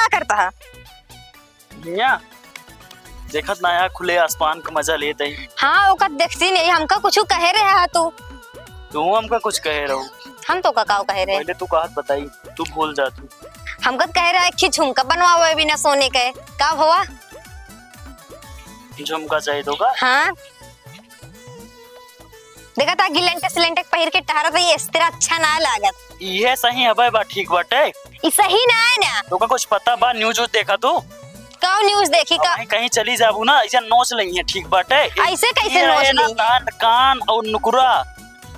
का करता है? मियां देखत ना यार, खुले आसमान का मजा लेते ही। हाँ ओका देखती नहीं, हमका कुछ कहे रहे है तू हमका कुछ कहे रहो। हम तो का कहे रहे। पहले तू कहत बताई, तू भूल जा तू। हमका कह रहा है कि झुमका बनवावे बिना सोने के का हुआ? झुमका चाहिए तो का? हाँ देखा था गिलंटे सिलेंटे पहिर के टहरा था, ये इस तरह अच्छा ना लागत। ये सही है बा, ठीक बाटे। ये सही ना है ना? तो का कुछ पता बा? न्यूज देखा तू? का न्यूज देखी का? कहीं चली जाबू ना ऐसे नोच लगी है, ठीक बाटे। ऐसे कैसे नोच ली? कान और नुकुरा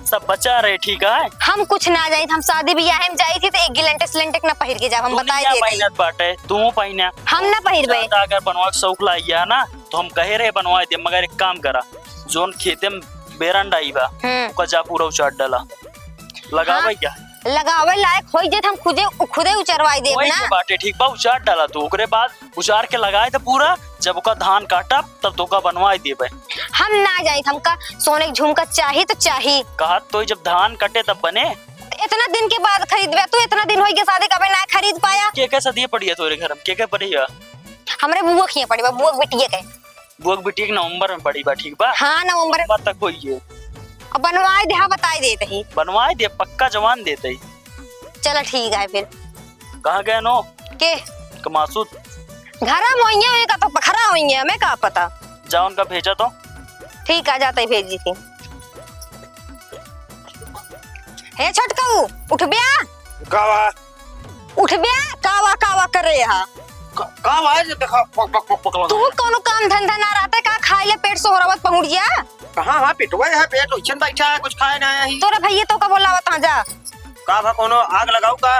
सब बचा रहे, ठीक है। हम कुछ ना जाई, हम शादी ब्याह में जाई थी तो एक गिलंटे सिलेंटे ना पहिर के जा, हम बताई देते। बाटे तू पहिना, हम ना पहिरबे। अगर बनवा के शौक लाइया ना तो हम कहे रहे बनवा दे, मगर एक काम करा, जोन खेते में बेरंडा आई बा का जा पूरा उचाट डाला, लगावे क्या लगावे लायक होई जे हम खुदे उचरवाई देब ना। बाटे ठीक बा, उचाट डाला तू, ओकरे बाद उचार के लगाए तो पूरा, जब ओका धान काटा तब तो का बनवाई देबे। हम ना जाई, हमका सोने के झुमका चाहिए तो चाहिए। कहा तो जब धान कटे तब बने। इतना दिन के बाद खरीदबे तू? इतना दिन होई के शादी कबे ना खरीद पाया? के सदिए पड़ी है तोरे घर में? के पड़ी है? हमरे बुआ खिया पड़ी बा, बुआ बिटिया के। बुआ बिटिया नवंबर में पड़ी बा, ठीक बा? हां नवंबर में तक होई है। अब बनवाए दे, बताई देते ही। बनवाए दे, पक्का जवान देते ही। चलो ठीक है फिर। कहाँ गए नो के कमासूद? घरा मोइया है का तो पखरा होई है, हमें का पता। जा उनका भेजा तो। ठीक आ जाते भेजी थी। हे छटकाऊ उठ बिया। कावा उठ बिया, कावा कावा करे हा। कावा देखा पकला। तू कोनो काम धंधा ना रहता का? खाए ले पेट सोहरावत पहुंच गया। कहां हां पिटवा है, पेट उछन बैठा है, कुछ खाए ना है। तोरे भैया तो का बोलावत हां जा। का भा कोनो आग लगाऊ का?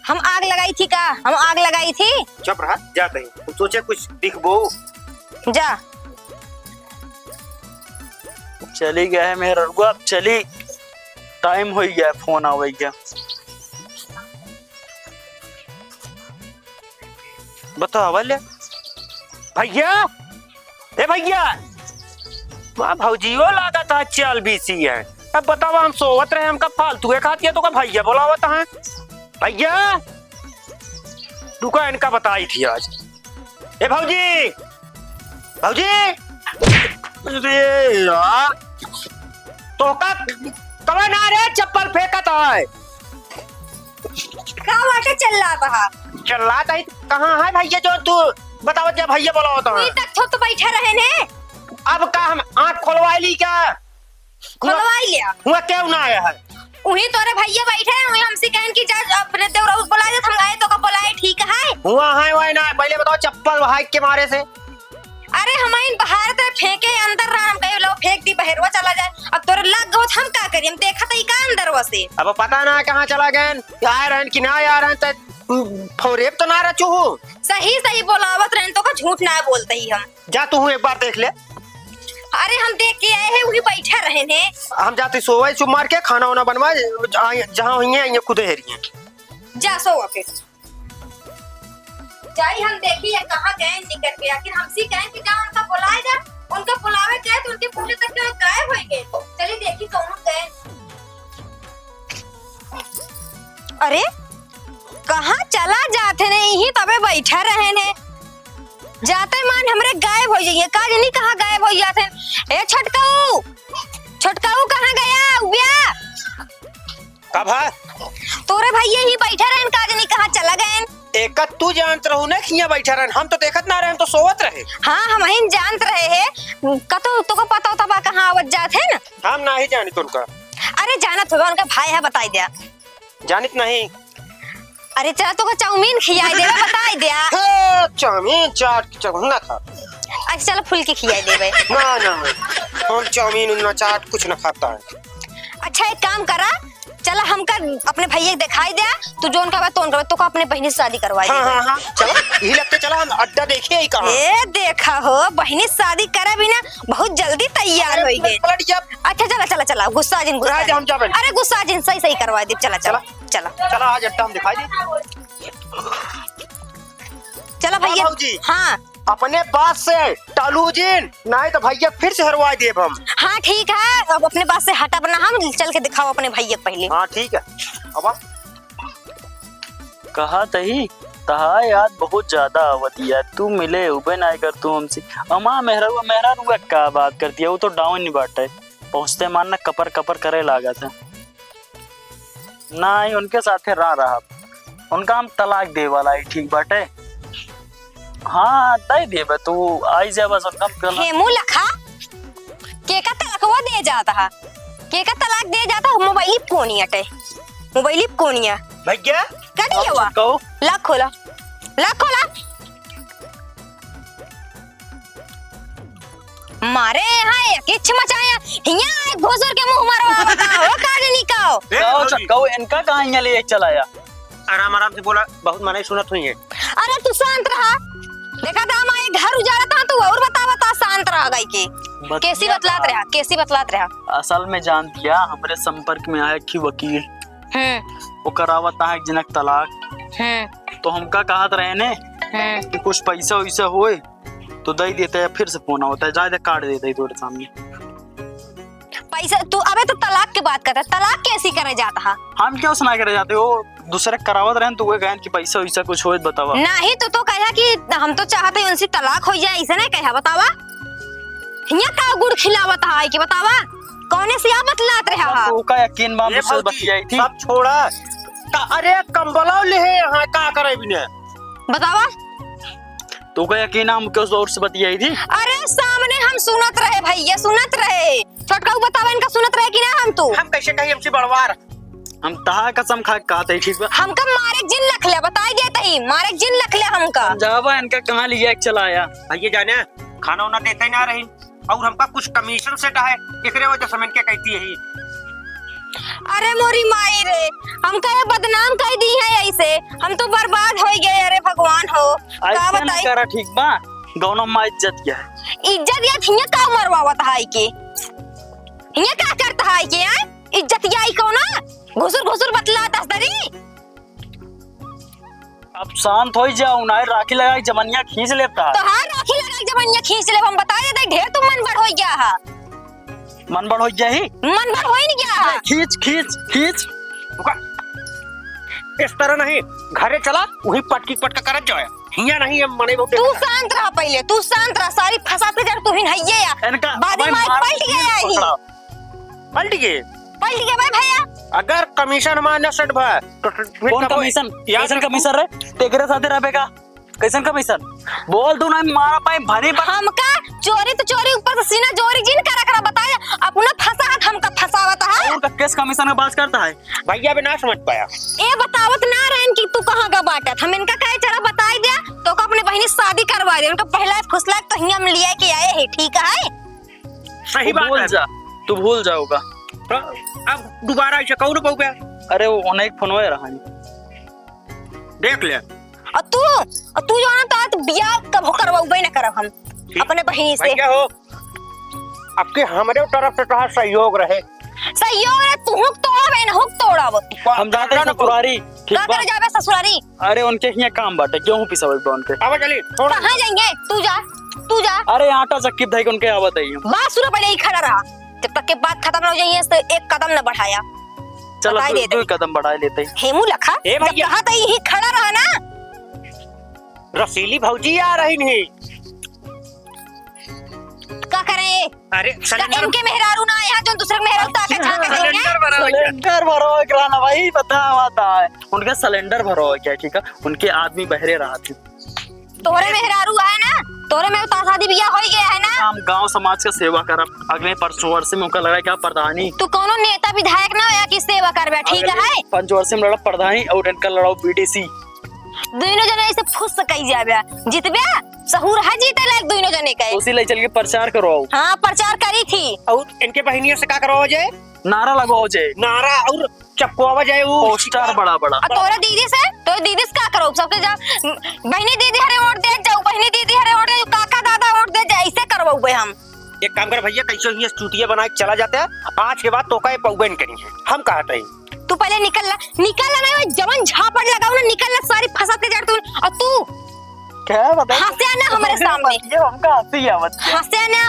हम आग लगाई थी का? हम आग लगाई थी? चुप रहा, जा कहीं तू सोचे कुछ दिखबो। जा चली गया है मेरा रुआ, चली टाइम हो गया, फोन आवे गया। बताओ वाले भैया, ए भैया, वाह भौजियो लागा था चल बीसी है। अब बताओ हम सोवत रहे, हमका फालतू है खाती है तो का भैया बोलावत है। भैया दुकान इनका बताई थी आज। ए भौजी, भौजी, अरे यार तो का कवन आ रे चप्पल फेंकत है। का वाटे चल रहा था? चल रहा था, कहाँ है भैया जो तू बताओ, जब भैया बोलाओ तो। वही तक तो बैठा रहे ने। अब का हम आँख खोलवाई ली क्या? खोलवाई लिया। हुआ क्यों ना आया है? वही तोरे भैया बैठे हैं, वही हमसे कहन की जा अपने देवरा उस बुलाए तो हम गए तो का बुलाए, ठीक है? हुआ है वही ना, पहले बताओ चप्पल हाइक के मारे से। अरे हमाइन बाहर तो फेंके अंदर रहा, हम कहे लो फेंक दी बहरवा चला जाए। अब तोरे लग गो हम का करिए? हम देखा तो का अंदर वसे। अब पता ना कहाँ चला गए, आ रहे कि ना आ रहे, तो फोरेब तो ना रचू। सही सही बोलावत रहे तो का झूठ ना बोलते ही हम। जा तू एक बार देख ले। अरे हम देख के आए हैं, वही बैठा रहे ने। हम जाते सोवे चुप मार के खाना वाना बनवा, जहाँ हुई है खुद हेरिए। जा सो फिर जाई, हम देखिए कहाँ गए निकल के। आखिर हमसे कहें कि जा उनका बुलाए जा, उनका बुलावे गए तो उनके पूरे तक के गायब हो गए। चलिए देखिए कौन गए। अरे कहाँ चला जाते ने? यही तबे बैठा रहे ने, जाते मान हमरे गायब हो जाइए। का जानी कहाँ गायब हो जाते। ए छटकाऊ, छटकाऊ कहाँ गया? उबिया कब है तोरे भैया ही बैठा रहे, का जानी कहाँ चला गए। एक तू जानत रहू ना कि बैठा रहे, हम तो देखत ना रहे, हम तो सोवत रहे। हाँ हम ही जानत रहे हैं, कतो तो को पता होता बा कहाँ आवत जात है ना। हम ना ही जानी तुमका। अरे जानत होगा, उनका भाई है, बताई दिया। जानित नहीं। अरे चला तो को चाउमीन खिलाई देवे, बताई दिया। चाउमीन चाट ना खा। अच्छा चलो फुल्की खिलाई देवे। ना ना हम चाउमीन ना चाट कुछ ना खाता है। अच्छा एक काम करा, चला हमका अपने भैया दिखाई दिया, तू जोन का तो उनका तो का अपने बहनी से शादी करवाई। हाँ हाँ चलो यही लगते, चला हम अड्डा देखे ही कहाँ। ए देखा हो, बहनी शादी करे बिना बहुत जल्दी तैयार हो गए। अच्छा चला चला चला, गुस्सा जिन गुस्सा हम जा। अरे गुस्सा जिन सही सही करवा दे। चला चला चला चला आज अड्डा हम दिखाई दे। चला भैया। हाँ अपने बात से टालू जिन, नहीं तो भैया फिर से हरवा देब हम। हाँ ठीक है, अब अपने बात से हटा बना, हम चल के दिखाओ अपने भैया पहले। हाँ ठीक है। अब कहा तही तहा याद बहुत ज्यादा आवती है। तू मिले उबे ना कर तू हमसे अमा मेहरा का बात करती है। वो तो डाउन नहीं बाटे पहुंचते मानना कपर कपर करे लागा था ना ही उनके साथे रहा उनका हम तलाक दे वाला है। ठीक बाटे हाँ दे दे तू आई जा बस उनका हेमू लखा के का तलाक दे जाता है के का तलाक दे जाता है। मोबाइल कोनी अटे मोबाइल कोनिया भैया कट गया हुआ कहो लाख खोला मारे यहाँ एक इच्छ मचाया हिया एक घोसर के मुंह मारो बताओ काज निकाओ कहो इनका कहां यहाँ ले चलाया। आराम से बोला बहुत मना सुनत हुई है। अरे तू शांत रहा देखा था हमारे घर उजाड़ा था तू और बता शांत रह गई के कैसी बतलात रहा। असल में जान दिया हमारे संपर्क में आया कि वकील वो करावता है जनक तलाक तो हमका कहत रहे ने कि कुछ पैसा वैसा होए तो दे देते हैं। फिर से फोन होता है ज्यादा काट देते है तोरे सामने पैसा। तू अबे तो तलाक की बात करता तलाक कैसी करे जाता है। हम क्या सुना करे जाते हो दूसरे करावत रहे तो वो कहन कि पैसा वैसा कुछ होए बतावा नहीं तो कहा कि हम तो चाहते हैं उनसे तलाक हो जाए ऐसा नहीं कहा बतावा हिया का गुड़ खिलावत है कि बतावा कौने से बतलात रहा तो का यकीन मां मुझसे बतियाई थी सब छोड़ा अरे कंबला ले यहाँ का करे बिना बतावा तो का यकीन हम क्यों जोर से बतियाई थी। अरे सामने हम सुनत रहे भैया सुनत रहे छोटका बतावा इनका सुनत रहे कि ना हम कैसे कही हमसे बड़वार हम तहा कसम खा कहते ठीक बा हमका मारे जिन लख ले बताई देता ही मारे जिन लख ले हमका जावा इनका कहां लिया चलाया भैया जाने खाना उना देते ना रही और हमका कुछ कमीशन सेट है एकरे वजह से मैं क्या कहती है। अरे मोरी माई रे हमका ये बदनाम कर दी है ऐसे हम तो बर्बाद हो गए। अरे भगवान हो का बताई करा ठीक बा दोनों मां इज्जत क्या है इज्जत या थिया का मरवावत है के हिया का करता है के इज्जत याई को ना घुसुर बतला दस्तरी। अब शांत हो जाओ ना राखी लगा जमनिया खींच लेता तो हां राखी लगा जमनिया खींच ले हम बता देते ढेर तुम मन बड़ हो गया है मन बड़ हो गया ही मन बड़ हो ही नहीं गया खींच इस तरह नहीं घरे चला वही पटकी पटका करत जाए हिया नहीं हम मने बहुत तू शांत रह पहले तू शांत रह सारी फसाते जड़ तू हिन हइये या इनका बाद में पलट गया ही पलट गए भाई भैया अगर कमीशन माने सेट भा तो कौन कमीशन कैसन कमीशन रे तेरे साथे रहबेगा कैसन कमीशन बोल तू ना मारा पाए भरी हमका चोरी तो चोरी ऊपर से सीना जोरी जिन का रखरा बताया अपना फसाहत हमका फसावत है और केस कमीशन में बात करता है भैया भी ना समझ पाया ए बतावत ना रहन कि तू कहां का बाटत हम इनका कहे जरा बताई दे तो को अपने बहनी शादी करवा दे उनका पहला फुसला तो हिया में लिया के आए है ठीक है सही बात भूल जा तू भूल जाओगा अब दोबारा ऐसे कौन बहु गया। अरे वो अनेक फोन हुए रहा देख ले और तू जो ना तो बियाह कब करवाऊबे ना करब हम अपने बहनी से भैया हो आपके हमारे तरफ से तो सहयोग रहे तू हुक तोड़ावे ना हुक तोड़ाव हम जाते हैं ससुरारी ठीक का बा करे जाबे ससुरारी अरे उनके यहाँ काम बाटे क्यों पिसावे बा उनके अब चली थोड़ा कहां जाएंगे तू जा अरे आटा चक्की धई के उनके आवत है बात सुनो पहले ही खड़ा रहा जब तक के बात खत्म ना हो जाए तो एक कदम न बढ़ाया चलो बताई दे दो कदम बढ़ा लेते हैं हेमू लखा ए भैया। कहा था यही खड़ा रहा ना रसीली भौजी आ रही नहीं का करें अरे सिलेंडर इनके मेहरारू ना यहाँ जो दूसरे मेहरारू ताकत झाके देंगे सिलेंडर भरो है कराना भाई पता आता है उनका सिलेंडर भरो है क्या ठीक है उनके आदमी बहरे रहा थे तोरे मेहरारू है ना तोरे में तो शादी बियाह हो गया है ना हम गांव समाज का सेवा करब अगले परसों वर्ष में उनका लगा क्या प्रधानी तू कोनो नेता विधायक ना या की सेवा करबे ठीक है पंचवर्ष में लड़ा प्रधानी और इनका लड़ाओ बीडीसी दोनों जने ऐसे फुस सकई जाबे जितबे सहूर है जीते लायक दोनों जने के उसी ले चल के प्रचार करवाओ हां प्रचार करी थी और इनके बहनियों से क्या करवा जाए नारा लगाओ जे नारा और चपकवा जाए वो पोस्टर बड़ा बड़ा और तोरे दीदी से तो दीदी से का करो सबके जा बहनी दीदी हरे वोट दे जाओ बहनी दीदी हरे वोट दे काका दादा वोट दे जा ऐसे करवाओगे हम एक काम कर भैया कैसे ये चूतिया बना के चला जाता है आज के बाद तो का पौबन करी है हम कहा रही तू पहले निकल ना जवन झापड़ लगाओ ना निकल ना सारी फंसाते जा तू और तू क्या बता हंसे ना हमारे सामने ये हमका हंसी आवत हंसे ना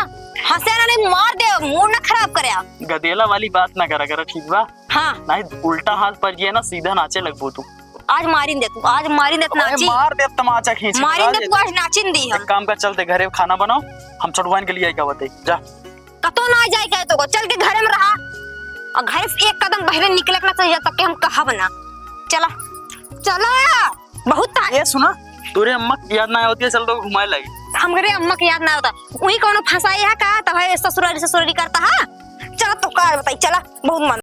नहीं मार दे मूड ना खराब करे गदेला वाली बात ना करा ठीक बा हाँ नहीं उल्टा हाथ पर ये ना सीधा नाचे लगबो तू आज मारिन दे तू, आज मारिन दे नाची, मार दे तमाचा खींच मारिन दे तू, आज नाचिन दी हम। एक काम कर, चलते घरे खाना बनाओ, हम छठवान के लिए आई क्या बते जा। कतो ना जाए कहे तो को, चल के घरे में रहा और घर से एक कदम बाहर निकले ना चाहिए तब के हम कहा बना। चला चला बहुत ये सुना, तोरे अम्मा की याद ना होती है, चल तो घुमाए लगी। हमरे अम्मा की याद ना होता, वही कोनो फंसाई है का तब है ससुरारी ससुरारी करता है। चला तो कार बताई, चला बहुत मन